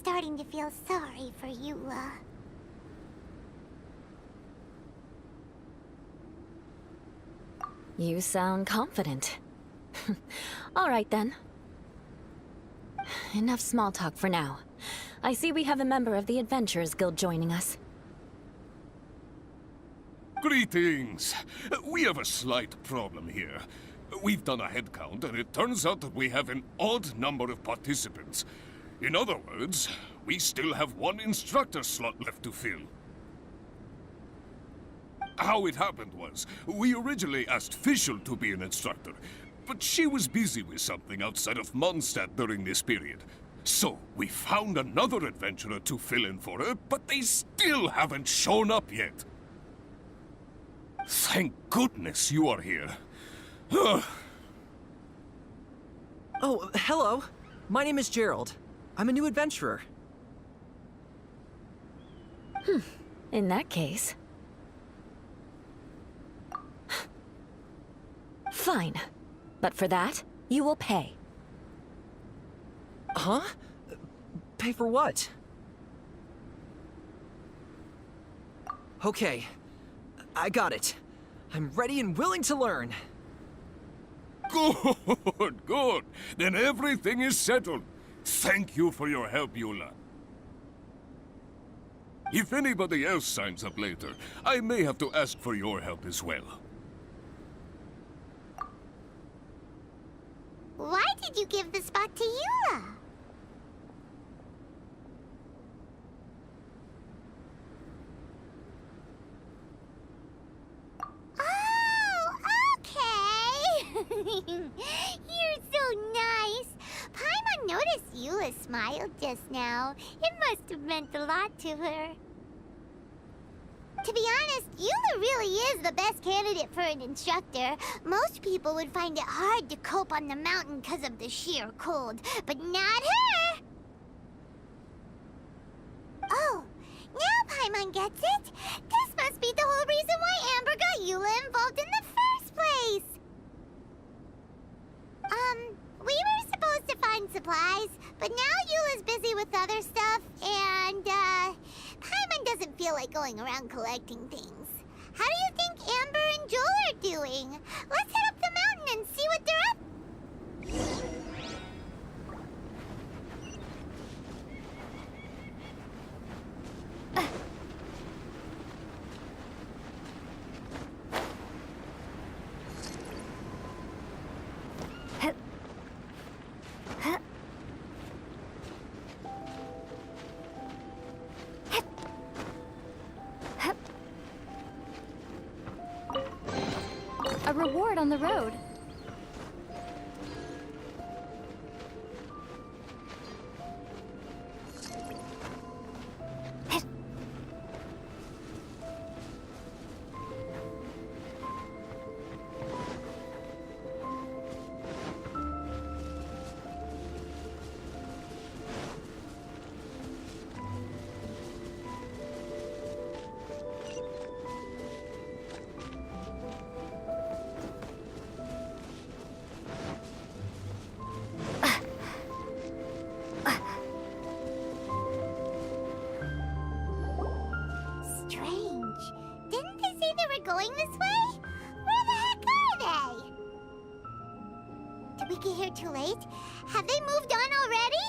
starting to feel sorry for Eula. You sound confident. All right then. Enough small talk for now. I see we have a member of the Adventurers Guild joining us. Greetings! We have a slight problem here. We've done a head count, and it turns out that we have an odd number of participants. In other words, we still have one instructor slot left to fill. How it happened was, we originally asked Fischl to be an instructor, but she was busy with something outside of Mondstadt during this period. So, we found another adventurer to fill in for her, but they still haven't shown up yet. Thank goodness you are here. Oh, hello. My name is Gerald. I'm a new adventurer. In that case... Fine. But for that, you will pay. Huh? Pay for what? Okay. I got it. I'm ready and willing to learn. Good, good. Then everything is settled. Thank you for your help, Eula. If anybody else signs up later, I may have to ask for your help as well. Why did you give the spot to Eula? You're so nice. Paimon noticed Eula smiled just now. It must have meant a lot to her. To be honest, Eula really is the best candidate for an instructor. Most people would find it hard to cope on the mountain because of the sheer cold, but not her! Oh, now Paimon gets it. This must be the whole reason why Amber got Eula involved in the first place. We were supposed to find supplies, but now Eula's busy with other stuff, and, Paimon doesn't feel like going around collecting things. How do you think Amber and Joel are doing? Let's head up the mountain and see what they're up. A reward on the road. Going this way? Where the heck are they? Did we get here too late? Have they moved on already?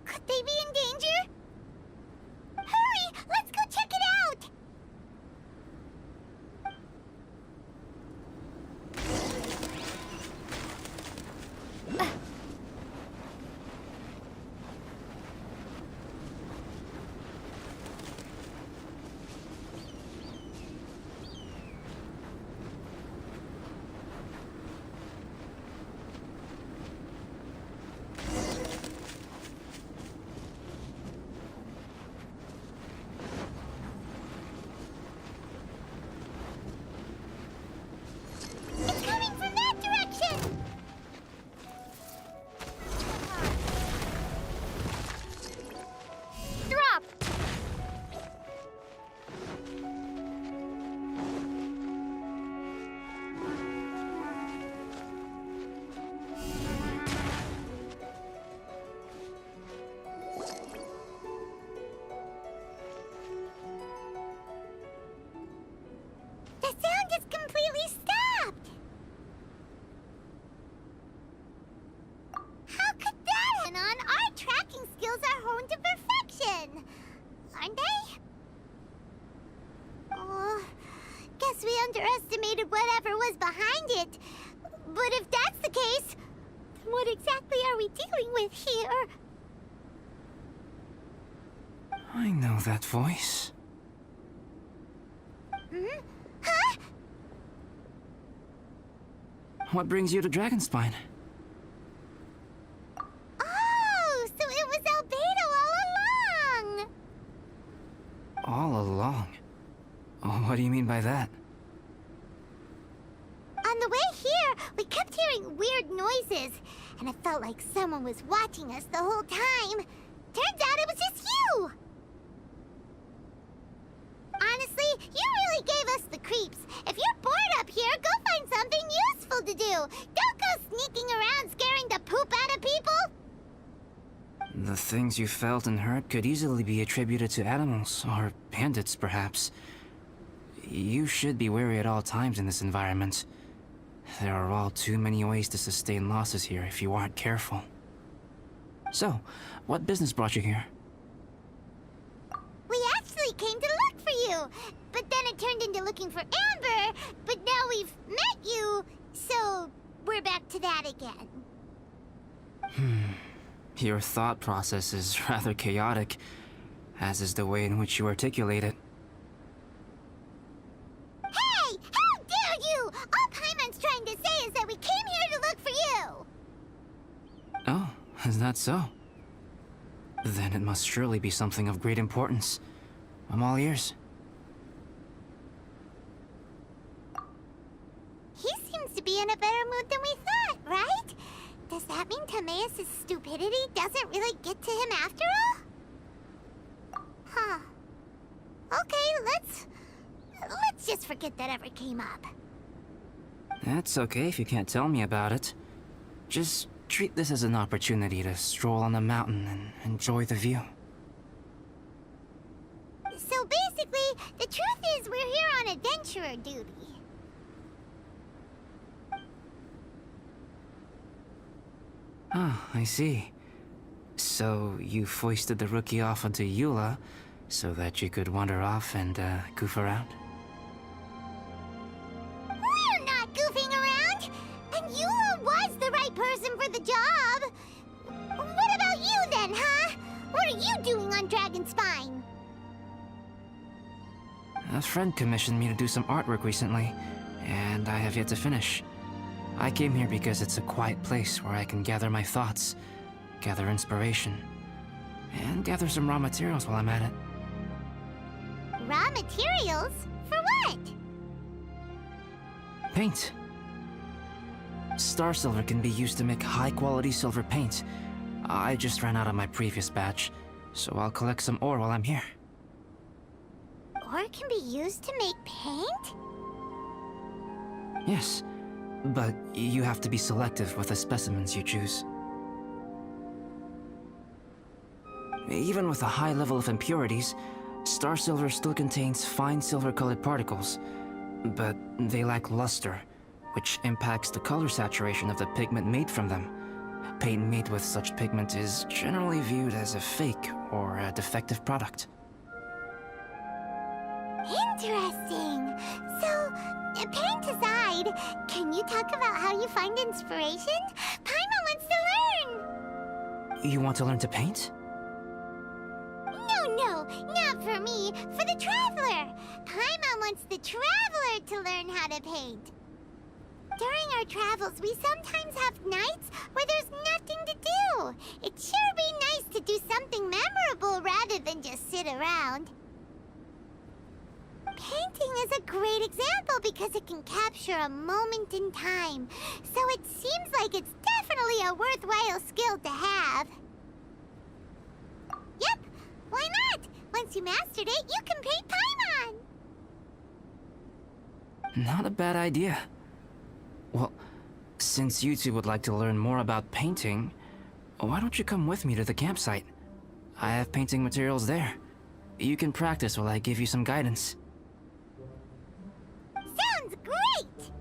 Could they be in danger? Hurry! Let's go check it out! Eula's behind it. But if that's the case, then what exactly are we dealing with here? I know that voice. Hmm? Huh? What brings you to Dragonspine? Oh, so it was Albedo all along! All along? Oh, what do you mean by that? On the way here, we kept hearing weird noises, and it felt like someone was watching us the whole time. Turns out it was just you! Honestly, you really gave us the creeps. If you're bored up here, go find something useful to do. Don't go sneaking around scaring the poop out of people. The things you felt and heard could easily be attributed to animals, or bandits, perhaps. You should be wary at all times in this environment. There are all too many ways to sustain losses here if you aren't careful. So, what business brought you here? We actually came to look for you, but then it turned into looking for Amber, but now we've met you, so we're back to that again. Your thought process is rather chaotic, as is the way in which you articulate it. Hey! How dare you! All Paimon's trying to say is that we came here to look for you! Oh, is that so? Then it must surely be something of great importance. I'm all ears. He seems to be in a better mood than we thought, right? Does that mean Timaeus' stupidity doesn't really get to him after all? Huh. Okay, let's just forget that ever came up. That's okay if you can't tell me about it. Just treat this as an opportunity to stroll on the mountain and enjoy the view. So basically, the truth is we're here on adventurer duty. Ah, I see. So you foisted the rookie off onto Eula so that you could wander off and goof around? We're not goofing around! And Eula was the right person for the job! What about you then, huh? What are you doing on Dragonspine? A friend commissioned me to do some artwork recently, and I have yet to finish. I came here because it's a quiet place where I can gather my thoughts, gather inspiration, and gather some raw materials while I'm at it. Raw materials? For what? Paint. Star silver can be used to make high-quality silver paint. I just ran out of my previous batch, so I'll collect some ore while I'm here. Ore can be used to make paint? Yes, but you have to be selective with the specimens you choose. Even with a high level of impurities, star silver still contains fine silver-colored particles, but they lack luster, which impacts the color saturation of the pigment made from them. Paint made with such pigment is generally viewed as a fake or a defective product. Interesting. So, paint aside, can you talk about how you find inspiration? Paimon wants to learn! You want to learn to paint? No, not for me. For the Traveler. Paimon wants the Traveler to learn how to paint. During our travels, we sometimes have nights where there's nothing to do. It'd sure be nice to do something memorable rather than just sit around. Painting is a great example because it can capture a moment in time. So it seems like it's definitely a worthwhile skill to have. Yep, why not? Once you mastered it, you can paint Paimon! Not a bad idea. Well, since you two would like to learn more about painting, why don't you come with me to the campsite? I have painting materials there. You can practice while I give you some guidance. Sounds great!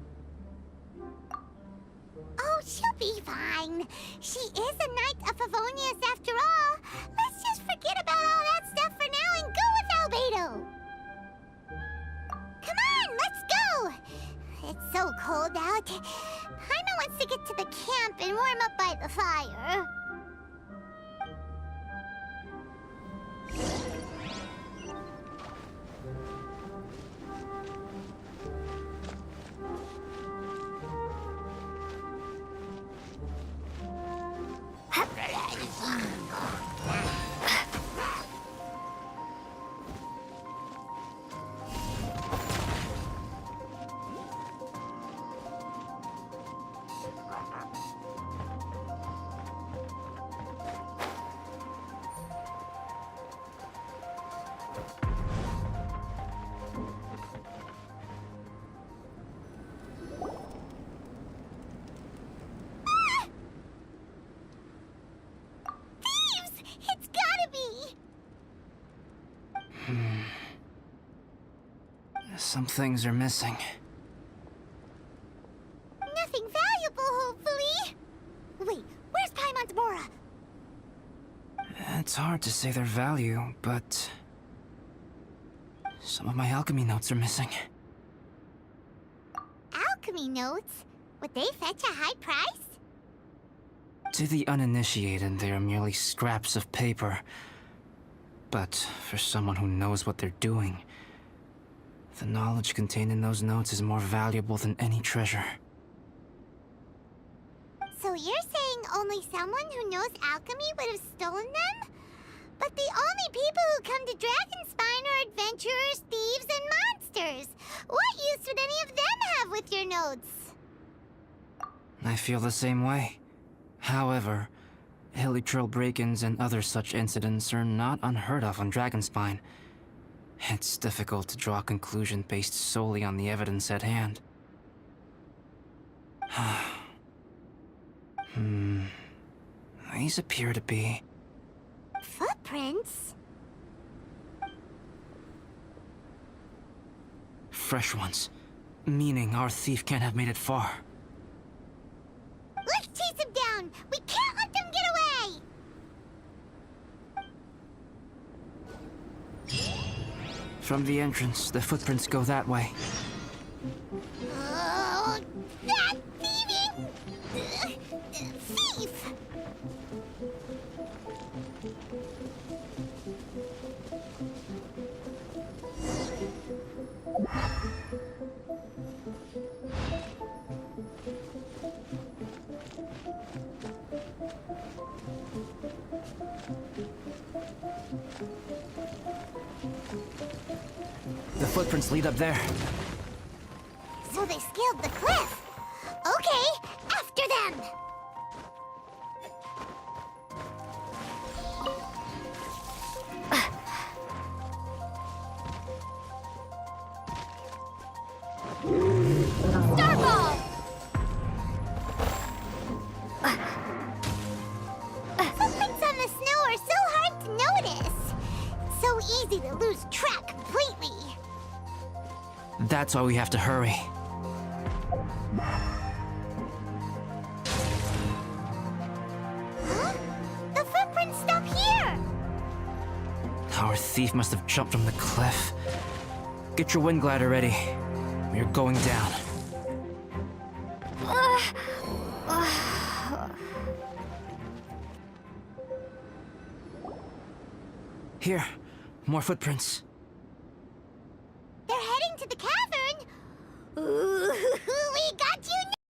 Oh, she'll be fine. She is a Knight of Favonius after all. Let's just forget about all that stuff for now and go with Albedo. Come on, let's go! It's so cold Some things are missing. Nothing valuable, hopefully. Wait, where's Paimon's Mora? It's hard to say their value, but... some of my alchemy notes are missing. Alchemy notes? Would they fetch a high price? To the uninitiated, they are merely scraps of paper. But for someone who knows what they're doing, the knowledge contained in those notes is more valuable than any treasure. So you're saying only someone who knows alchemy would have stolen them? But the only people who come to Dragonspine are adventurers, thieves, and monsters. What use would any of them have with your notes? I feel the same way. However, hilly trail break-ins and other such incidents are not unheard of on Dragonspine. It's difficult to draw a conclusion based solely on the evidence at hand. These appear to be... Footprints? fresh ones. Meaning our thief can't have made it far. Let's chase him down! We can't let them get away! From the entrance, the footprints go that way. Oh, that thieving... thief! The footprints lead up there. So they scaled the cliff. Okay, after them! Starball! Footprints on the snow are so hard to notice. So easy to lose track completely. That's why we have to hurry. Huh? The footprints stop here! Our thief must have jumped from the cliff. Get your wind glider ready. We are going down. Here, more footprints.